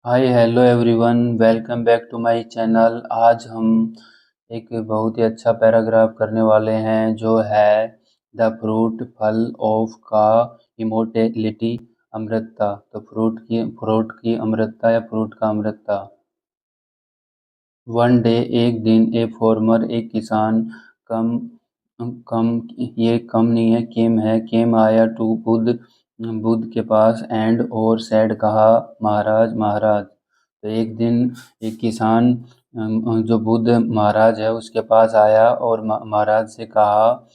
Hi hello everyone, welcome back to my channel. आज हम एक बहुत ही अच्छा पैराग्राफ करने वाले हैं जो है द फ्रूट फल ऑफ का इमोर्टेलिटी, अमृतता। तो फ्रूट की अमृतता या फ्रूट का अमृतता। वन डे, एक दिन, ए फॉर्मर, एक किसान, कम कम ये कम नहीं है, केम है, केम आया टू बुद्ध, बुद्ध के पास, एंड और सैड कहा, महाराज महाराज। तो एक दिन एक किसान जो बुद्ध महाराज है उसके पास आया और महाराज से कहा,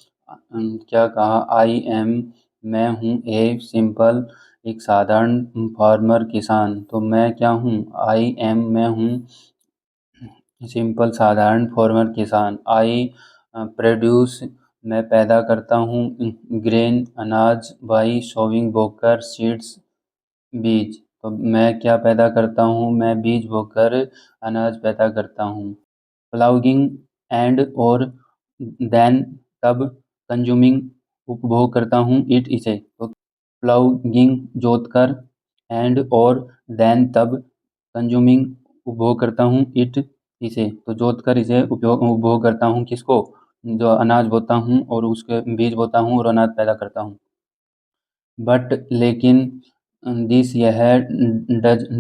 क्या कहा, आई एम, मैं हूँ, ए सिंपल, एक साधारण फार्मर किसान। तो मैं क्या हूँ, आई एम, मैं हूँ, सिंपल साधारण फार्मर किसान। आई प्रोड्यूस, मैं पैदा करता हूँ, ग्रेन अनाज, बाई सोविंग बोकर सीड्स, बीज। तो मैं क्या पैदा करता हूँ, मैं बीज बोकर अनाज पैदा करता हूँ। प्लाउगिंग एंड और देन तब, कंज्यूमिंग उपभोग करता हूँ, इट इसे। तो प्लाउगिंग जोतकर, एंड और देन तब, कंज्यूमिंग उपभोग करता हूँ, इट इसे। तो जोतकर इसे उपभोग करता हूँ, किसको, जो अनाज बोता हूँ और उसके बीज बोता हूँ और अनाज पैदा करता हूँ। बट लेकिन दिस यह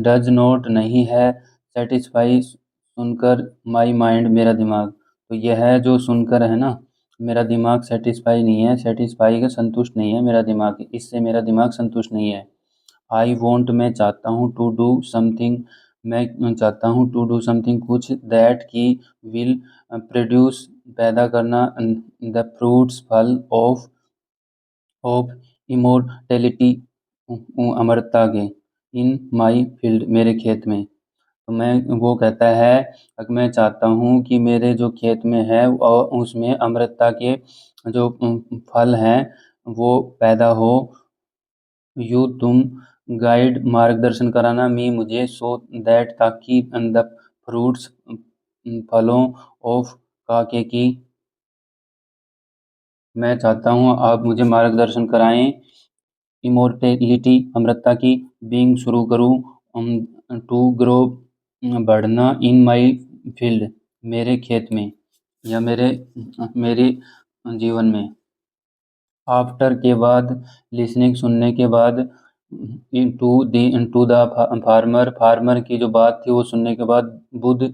डज नॉट नहीं है सेटिस्फाई, सुनकर, माई माइंड मेरा दिमाग। तो यह जो सुनकर है ना, मेरा दिमाग सेटिस्फाई नहीं है, सेटिस्फाई का संतुष्ट नहीं है मेरा दिमाग, इससे मेरा दिमाग संतुष्ट नहीं है। आई वॉन्ट, मैं चाहता हूँ, टू डू समथिंग, मैं चाहता हूँ, टू डू समथिंग, कुछ, दैट की, विल प्रोड्यूस, पैदा करना, द फ्रूट्स, फल, ऑफ इमोर्टेलिटी, अमरता के, इन माई फील्ड, मेरे खेत में। तो मैं, वो कहता है, अगर मैं चाहता हूँ कि मेरे जो खेत में है और उसमें अमृतता के जो फल हैं वो पैदा हो। यू, तुम, गाइड, मार्गदर्शन कराना, मी, मुझे, सो दैट, ताकि, द फ्रूट्स, फलों, ऑफ, का, के, की, मैं चाहता हूँ आप मुझे मार्गदर्शन कराएं, इमोर्टेलिटी, अमरता की, बीइंग, शुरू करूँ, टू ग्रो, बढ़ना, इन माई फील्ड, मेरे खेत में या मेरे जीवन में। आफ्टर के बाद, लिसनिंग, सुनने के बाद, टू द फार्मर, फार्मर की जो बात थी वो सुनने के बाद, बुद्ध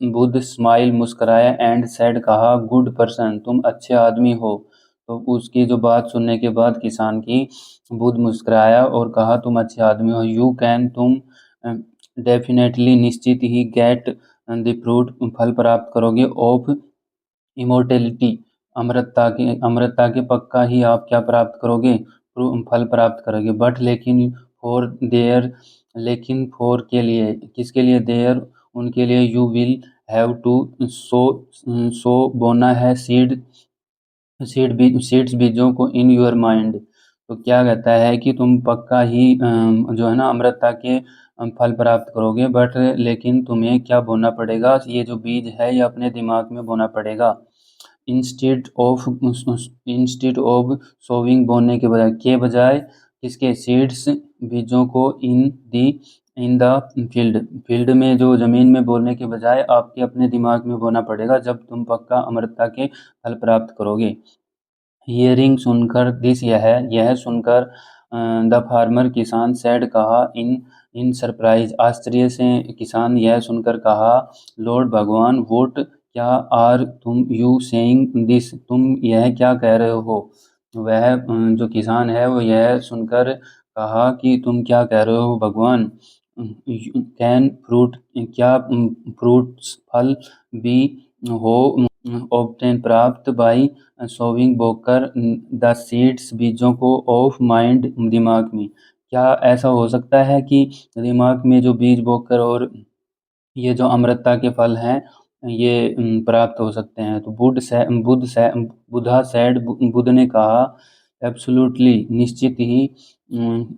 बुद्ध स्माइल, मुस्कराया, एंड सैड, कहा, गुड पर्सन, तुम अच्छे आदमी हो। तो उसकी जो बात सुनने के बाद किसान की, बुद्ध मुस्कुराया और कहा, तुम अच्छे आदमी हो। यू कैन, तुम डेफिनेटली, निश्चित ही, गेट द फ्रूट, फल प्राप्त करोगे, ऑफ इमोर्टेलिटी, अमरता के पक्का ही आप क्या प्राप्त करोगे, फल प्राप्त करोगे। बट लेकिन, फॉर देयर, लेकिन फॉर के लिए, किसके लिए, देयर, उनके लिए, यू विल हैव टू सो बोना है, सीड्स, बीजों को, इन योर माइंड। तो क्या कहता है कि तुम पक्का ही जो है ना अमृतता के फल प्राप्त करोगे, बट लेकिन तुम्हें क्या बोना पड़ेगा, ये जो बीज है ये अपने दिमाग में बोना पड़ेगा। इंस्टेड ऑफ सोविंग, बोने के बजाय, किसके, सीड्स, बीजों को, इन द फील्ड में, जो ज़मीन में बोने के बजाय आपके अपने दिमाग में बोना पड़ेगा, जब तुम पक्का अमृतता के फल प्राप्त करोगे। हियरिंग, सुनकर, दिस, यह सुनकर, द फार्मर, किसान, सैड, कहा, इन सरप्राइज, आश्चर्य से, किसान यह सुनकर कहा, लॉर्ड, भगवान, वोट, क्या, आर तुम, यू सेइंग दिस, तुम यह क्या कह रहे हो। वह जो किसान है वो यह सुनकर कहा कि तुम क्या कह रहे हो भगवान। कैन फ्रूट, क्या फ्रूट्स, फल, बी, हो, ऑब्टेन, प्राप्त, बाई सोविंग, बोकर, द सीड्स, बीजों को, ऑफ माइंड, दिमाग में। क्या ऐसा हो सकता है कि दिमाग में जो बीज बोकर और ये जो अमृतता के फल हैं ये प्राप्त हो सकते हैं। तो बुद्धा सैड, बुद्ध ने कहा, एब्सोल्युटली, निश्चित ही,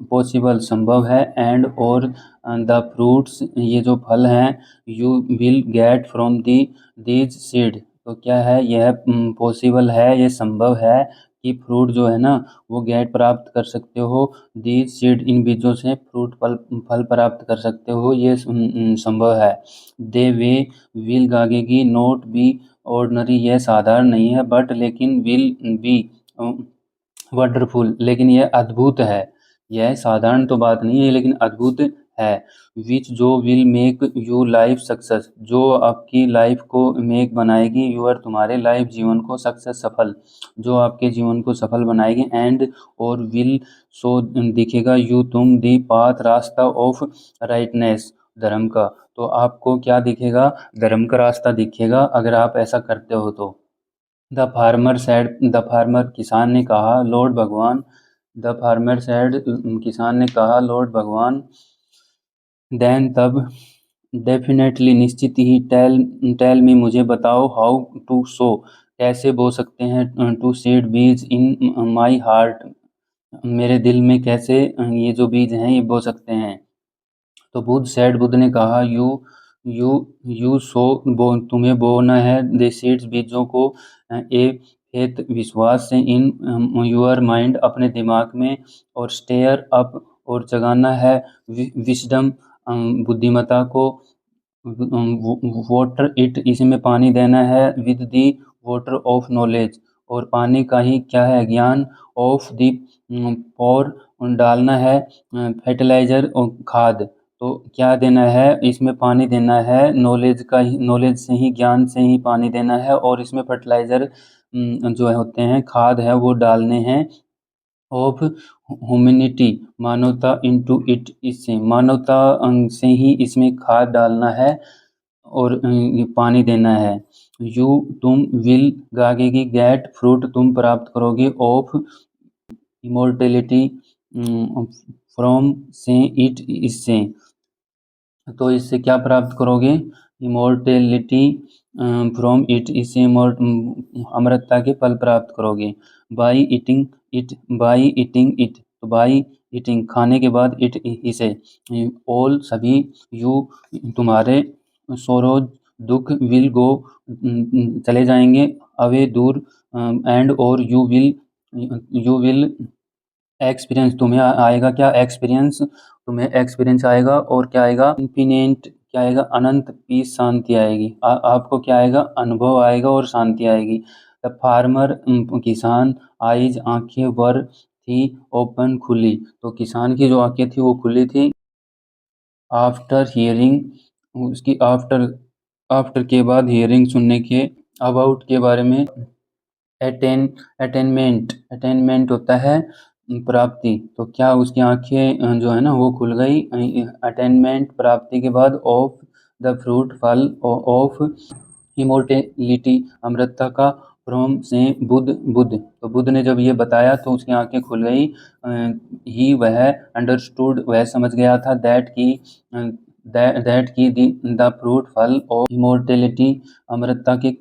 पॉसिबल, संभव है, एंड और, द फ्रूट्स, ये जो फल हैं, you will get from the these seed. तो क्या है, यह पॉसिबल है, ये संभव है, कि फ्रूट जो है ना वो गेट प्राप्त कर सकते हो। दीज सीड, इन बीजों से फ्रूट फल फल प्राप्त कर सकते हो, ये संभव है। दे वे विल गागेगी नोट बी ऑर्डनरी, यह साधारण नहीं है, बट लेकिन विल बी वंडरफुल, लेकिन यह अद्भुत है। यह साधारण तो बात नहीं है लेकिन अद्भुत है। विच, जो will make you life success, जो आपकी लाइफ को मेक बनाएगी, यूर तुम्हारे लाइफ जीवन को सक्सेस सफल, जो आपके जीवन को सफल बनाएगी। एंड और विल सो दिखेगा यू तुम दी पाथ रास्ता ऑफ राइटनेस, धर्म का। तो आपको क्या दिखेगा? धर्म का रास्ता दिखेगा अगर आप ऐसा करते हो तो। The farmer said, the farmer, किसान ने कहा, लॉर्ड भगवान, द फार्मर सेड, किसान ने कहा, लॉर्ड भगवान, देन तब, डेफिनेटली, निश्चित ही, टेल टेल मी, मुझे बताओ, हाउ टू सो, कैसे बो सकते हैं, टू सीड बीज इन माई हार्ट, मेरे दिल में कैसे ये जो बीज हैं ये बो सकते हैं। तो बुद्ध ने कहा, यू यू सो, तुम्हें बोना है, दे सीड्स, बीजों को, ए फेथ, विश्वास से, इन यूर माइंड, अपने दिमाग में, और स्टेयर अप, और जगाना है, विस्डम, बुद्धिमत्ता को, वाटर इट, इसमें पानी देना है, with the water of knowledge, और पानी का ही क्या है? ज्ञान, ऑफ दी, और डालना है, फर्टिलाइजर और खाद। तो क्या देना है? इसमें पानी देना है, नॉलेज का ही, नॉलेज से ही, ज्ञान से ही पानी देना है, और इसमें फर्टिलाइजर जो है होते हैं, खाद है, वो डालने हैं। ऑफ ह्यूमैनिटी, मानवता, इनटू इट, इससे मानवता से ही इसमें खाद डालना है, और ये पानी देना है। यू, तुम, विल गागेगी, गेट फ्रूट, तुम प्राप्त करोगे, ऑफ इमोर्टेलिटी, फ्रॉम, से, इट, इससे। तो इससे क्या प्राप्त करोगे? इमोर्टेलिटी, फ्रॉम इट, इससे अमरता के फल प्राप्त करोगे। By eating it, by eating it, तो बाई ईटिंग, खाने के बाद, इट, इसे, ऑल, सभी, यू, तुम्हारे, सोरोज, दुख, विल गो, चले जाएंगे, अवे, दूर, एंड, और यू विल एक्सपीरियंस, तुम्हें आएगा क्या? एक्सपीरियंस, तुम्हें एक्सपीरियंस आएगा, और क्या आएगा? इन्फिनिट, क्या आएगा? अनंत, पीस, शांति आएगी। आपको क्या आएगा? अनुभव आएगा और शांति आएगी। द फार्मर, किसान, आइज, आंखें, वर, थी, ओपन, खुली, तो किसान की जो आंखें थी वो खुली थी। आफ्टर हियरिंग, उसकी आफ्टर, आफ्टर के बाद, हियरिंग, सुनने के, अबाउट, के बारे में, अटेनमेंट, अटेनमेंट होता है प्राप्ति, तो क्या उसकी आंखें जो है ना वो खुल गई, अटेनमेंट, प्राप्ति के बाद, ऑफ द फ्रूट, फल, ऑफ इमोर्टेलिटी, अमृतता का, फ्रॉम, से, बुद्ध, तो बुद्ध ने जब ये बताया तो उसकी आंखें खुल गई। ही, वह, अंडरस्टूड, वह समझ गया था, दैट की, द फ्रूट, फल, ऑफ इमोर्टेलिटी, अमृतता के,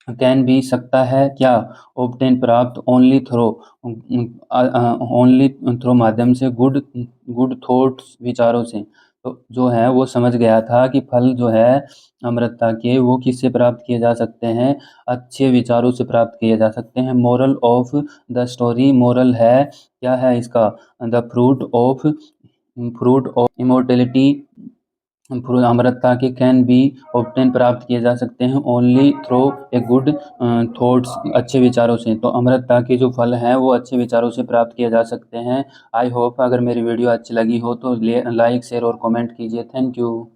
कैन भी, सकता है क्या? ऑब्टेन, प्राप्त, ओनली थ्रो, ओनली थ्रो, माध्यम से, गुड गुड थॉट्स, विचारों से। तो जो है वो समझ गया था कि फल जो है अमृतता के, वो किससे प्राप्त किए जा सकते हैं? अच्छे विचारों से प्राप्त किए जा सकते हैं। Moral of the story, moral है, क्या है इसका? द फ्रूट ऑफ इमोर्टेलिटी, अमरता के, कैन बी ऑब्टेन, प्राप्त किए जा सकते हैं, only throw a good thoughts, अच्छे विचारों से। तो अमरता के जो फल हैं वो अच्छे विचारों से प्राप्त किए जा सकते हैं। आई होप अगर मेरी वीडियो अच्छी लगी हो तो लाइक, शेयर और कमेंट कीजिए। Thank you.